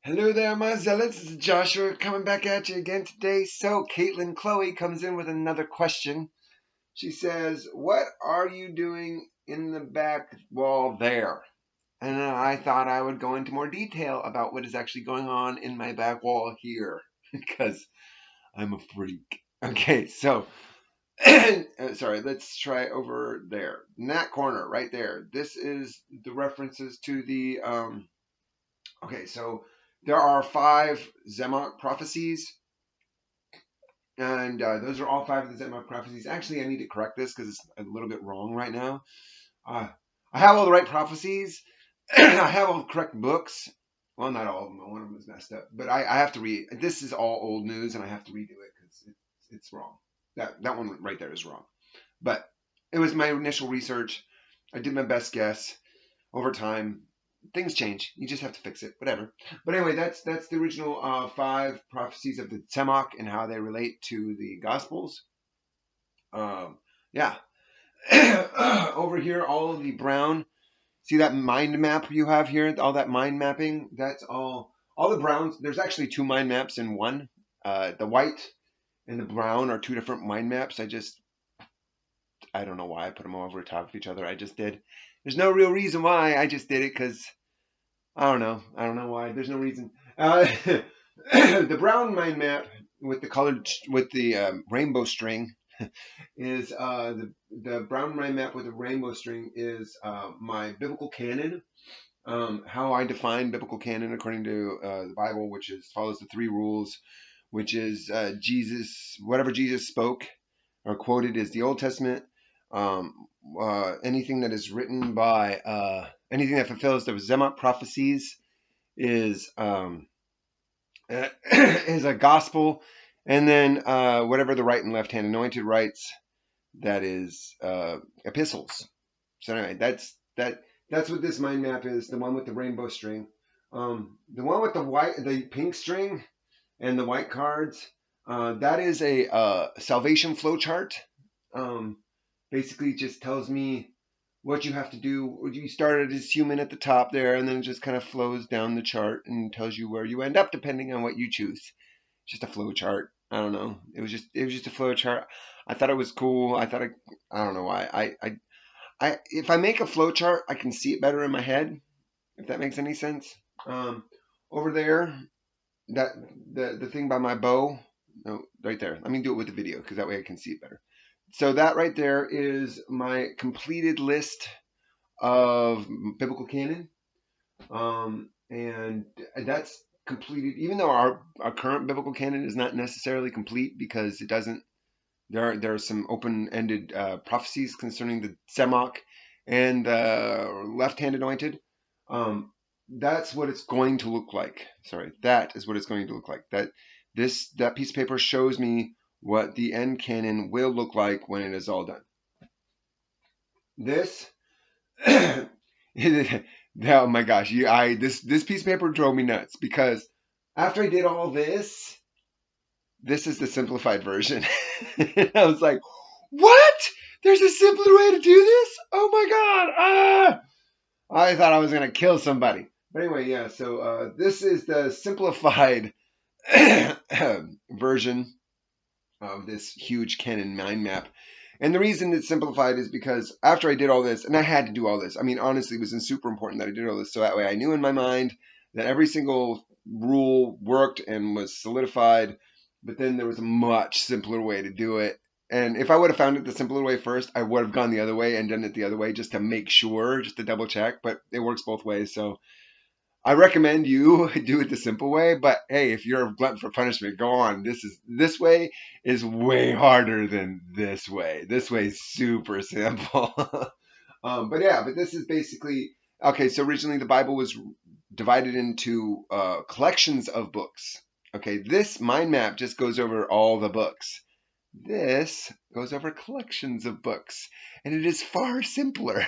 Hello there, my zealots. This is Joshua coming back at you again today. So, Kaitlyn Chloe comes in with another question. She says, "What are you doing in the back wall there?" And I thought I would go into more detail about what is actually going on in my back wall here because I'm a freak. Okay, so, sorry, let's try over there. In that corner right there. This is the references to the, okay, so there are 5 Zemach prophecies, and those are all 5 of the Zemach prophecies. Actually, I need to correct this because it's a little bit wrong right now. I have all the right prophecies. I have all the correct books. Well, not all of them. One of them is messed up. But I have to read. This is all old news, and I have to redo it because it's wrong. That one right there is wrong. But it was my initial research. I did my best guess. Over time, things change. You just have to fix it. Whatever. But anyway, that's the original 5 prophecies of the Tzemach and how they relate to the Gospels. Yeah. Over here, all of the brown. See that mind map you have here? All that mind mapping. That's all the browns. There's actually 2 mind maps in one. The white and the brown are 2 different mind maps. I don't know why I put them over top of each other. I just did. There's no real reason why. I just did it because I don't know. I don't know why. There's no reason. The brown mind map with the rainbow string is the brown mind map with the rainbow string is my biblical canon. How I define biblical canon according to the Bible, which follows the 3 rules, which is Jesus, whatever Jesus spoke or quoted is the Old Testament. Anything that is written by anything that fulfills the Zemach prophecies is is a gospel, and then whatever the right and left hand anointed writes, that is epistles. So anyway, that's what this mind map is. The one with the rainbow string, the one with the pink string, and the white cards. That is a salvation flow chart. Basically, it just tells me what you have to do. You started as human at the top there, and then it just kind of flows down the chart and tells you where you end up depending on what you choose. It's just a flow chart. I don't know. It was just a flow chart. I thought it was cool. I don't know why. If I make a flow chart, I can see it better in my head. If that makes any sense. Over there, that the thing by my bow. No, right there. Let me do it with the video because that way I can see it better. So that right there is my completed list of biblical canon, and that's completed. Even though our current biblical canon is not necessarily complete because it doesn't. There are some open-ended prophecies concerning the Tzemach and the left-hand anointed. That's what it's going to look like. Sorry, that is what it's going to look like. That piece of paper shows me what the end canon will look like when it is all done. This, oh my gosh, this piece of paper drove me nuts because after I did all this is the simplified version. I was like, what? There's a simpler way to do this? Oh my god! Ah! I thought I was gonna kill somebody. But anyway, yeah. So this is the simplified version of this huge canon mind map. And the reason it's simplified is because after I did all this, and I had to do all this, I mean, honestly, it was super important that I did all this so that way I knew in my mind that every single rule worked and was solidified, but then there was a much simpler way to do it. And if I would have found it the simpler way first, I would have gone the other way and done it the other way just to make sure, just to double check, but it works both ways. So I recommend you do it the simple way, but hey, if you're a glutton for punishment, go on. This way is way harder than this way. This way is super simple. But this is basically okay. So originally the Bible was divided into collections of books. Okay, this mind map just goes over all the books. This goes over collections of books, and it is far simpler.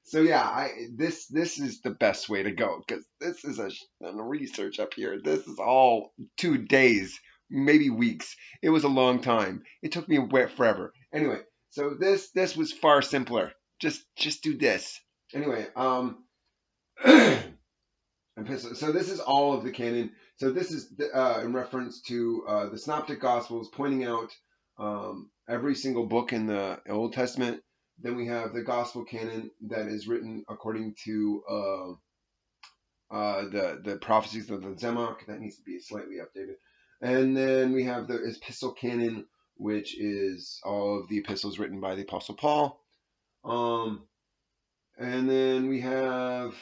So yeah, this is the best way to go because this is a research up here. This is all 2 days, maybe weeks. It was a long time. It took me forever. Anyway, so this was far simpler. Just do this. Anyway, I'm epistles. So this is all of the canon. So this is in reference to the Synoptic Gospels, pointing out every single book in the Old Testament. Then we have the Gospel canon that is written according to the prophecies of the Zemach. That needs to be slightly updated. And then we have the Epistle canon, which is all of the epistles written by the Apostle Paul. And then we have,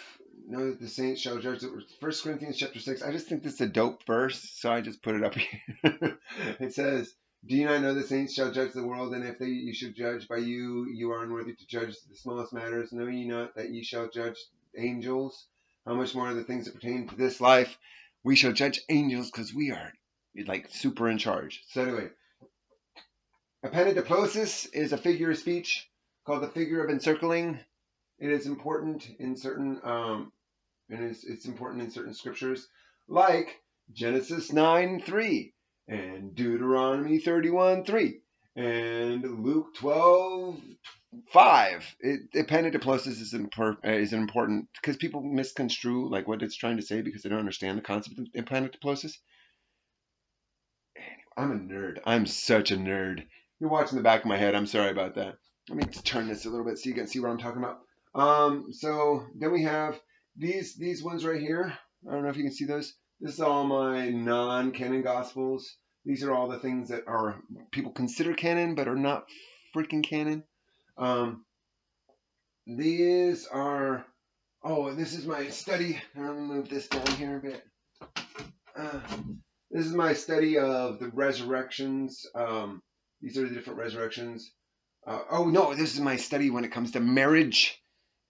know that the saints shall judge the 1 Corinthians chapter 6. I just think this is a dope verse, so I just put it up here. It says, do you not know the saints shall judge the world, and if you should judge by you, you are unworthy to judge the smallest matters. Know ye not that ye shall judge angels? How much more the things that pertain to this life? We shall judge angels because we are like super in charge. So anyway, appendidiplosis is a figure of speech called the figure of encircling. It is important in certain it's important in certain scriptures, like Genesis 9:3 and Deuteronomy 31:3 and Luke 12:5. Appendidiplosis is important because people misconstrue like what it's trying to say because they don't understand the concept of appendidiplosis. Anyway, I'm a nerd. I'm such a nerd. You're watching the back of my head. I'm sorry about that. Let me turn this a little bit so you can see what I'm talking about. So then we have these ones right here. I don't know if you can see those. This is all my non-canon gospels. These are all the things that are people consider canon but are not freaking canon. These are, this is my study. Let me move this down here a bit. This is my study of the resurrections. These are the different resurrections. This is my study when it comes to marriage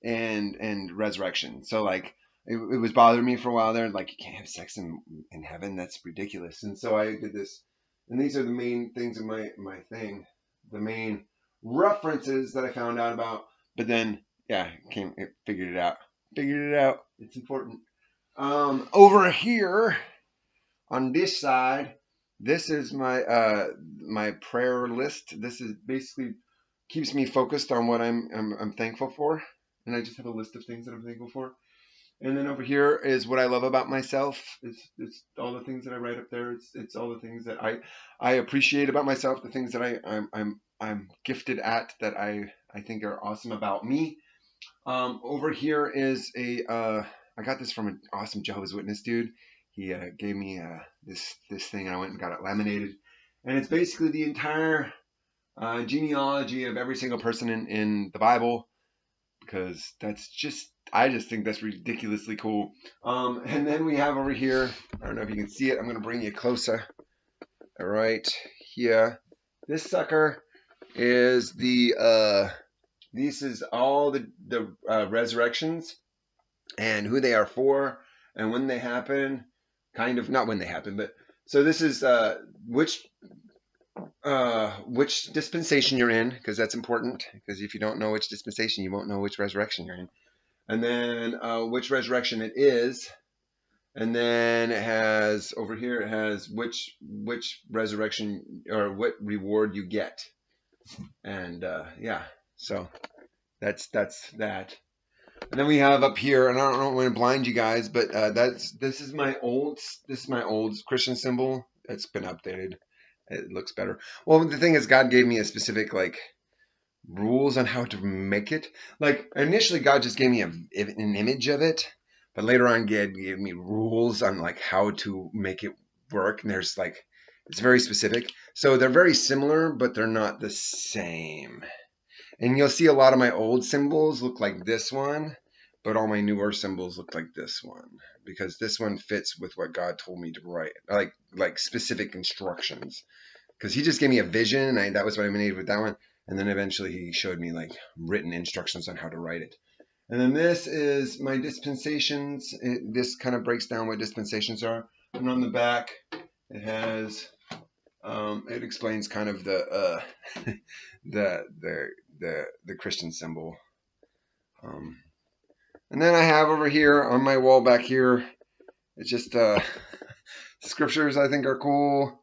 and resurrection. So like it was bothering me for a while there, like you can't have sex in heaven, that's ridiculous. And so I did this, and these are the main things in my thing, the main references that I found out about. But then figured it out. It's important. Over here on this side, this is my my prayer list. This is basically keeps me focused on what I'm thankful for. And I just have a list of things that I'm thankful for. And then over here is what I love about myself. It's all the things that I write up there. It's all the things that I appreciate about myself, the things that I'm gifted at that I think are awesome about me. Over here is I got this from an awesome Jehovah's Witness dude. He gave me this thing, and I went and got it laminated. And it's basically the entire genealogy of every single person in the Bible. Because I just think that's ridiculously cool. And then we have over here, I don't know if you can see it, I'm going to bring you closer. All right, here. This sucker is this is all the resurrections and who they are for and when they happen. Kind of, not when they happen, but so this is which dispensation you're in, because that's important, because if you don't know which dispensation, you won't know which resurrection you're in. And then which resurrection it is, and then it has over here, it has which resurrection or what reward you get. And so that's that. And then we have up here, and I don't want to blind you guys, but this is my old Christian symbol. It's been updated. It looks better. Well, the thing is, God gave me a specific rules on how to make it. Like initially, God just gave me an image of it, but later on, God gave me rules on how to make it work. And there's it's very specific. So they're very similar, but they're not the same. And you'll see a lot of my old symbols look like this one, but all my newer symbols look like this one, because this one fits with what God told me to write, like specific instructions. Because he just gave me a vision, and that was what I made with that one. And then eventually he showed me written instructions on how to write it. And then this is my dispensations. This kind of breaks down what dispensations are. And on the back, it has it explains kind of the the Christian symbol. And then I have over here on my wall back here, it's just scriptures I think are cool.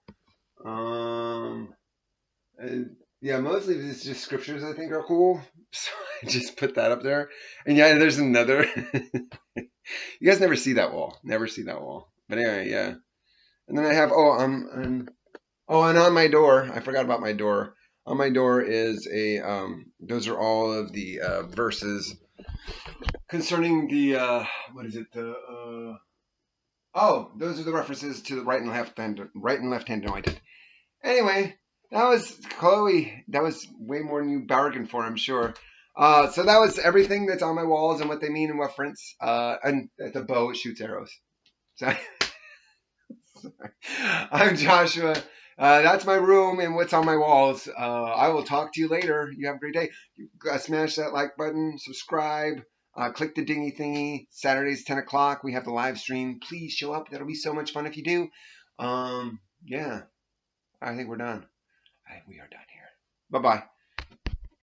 Mostly it's just scriptures I think are cool. So I just put that up there. And there's another You guys never see that wall. Never see that wall. But anyway, yeah. And then I have, and on my door, I forgot about my door. On my door is those are all of the verses concerning the, what is it? Those are the references to the right and left hand anointed. Anyway, that was Chloe. That was way more than you bargained for, I'm sure. So that was everything that's on my walls and what they mean in reference. And the bow, it shoots arrows. So I'm Joshua. That's my room and what's on my walls. I will talk to you later. You have a great day. Smash that like button, subscribe, click the dingy thingy. Saturdays, 10 o'clock. We have the live stream. Please show up. That'll be so much fun if you do. Yeah, I think we're done. We are done here. Bye-bye.